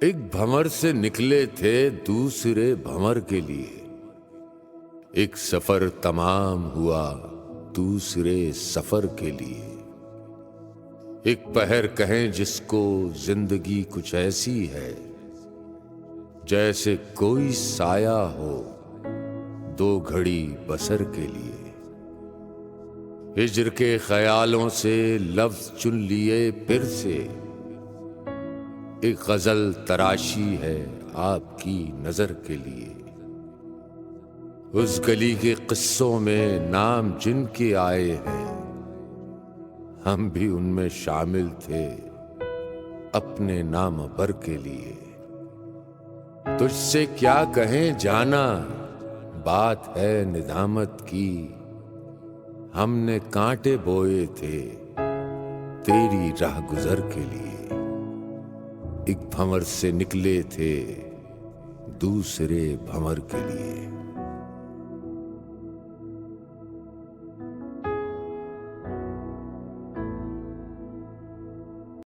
ایک بھنور سے نکلے تھے دوسرے بھنور کے لیے، ایک سفر تمام ہوا دوسرے سفر کے لیے۔ ایک پہر کہیں جس کو زندگی کچھ ایسی ہے، جیسے کوئی سایہ ہو دو گھڑی بسر کے لیے۔ ہجر کے خیالوں سے لفظ چن لیے پھر سے، ایک غزل تراشی ہے آپ کی نظر کے لیے۔ اس گلی کے قصوں میں نام جن کے آئے ہیں، ہم بھی ان میں شامل تھے اپنے نام بر کے لیے۔ تجھ سے کیا کہیں جانا، بات ہے ندامت کی، ہم نے کانٹے بوئے تھے تیری راہ گزر کے لیے۔ ایک بھنور سے نکلے تھے دوسرے بھنور کے لیے۔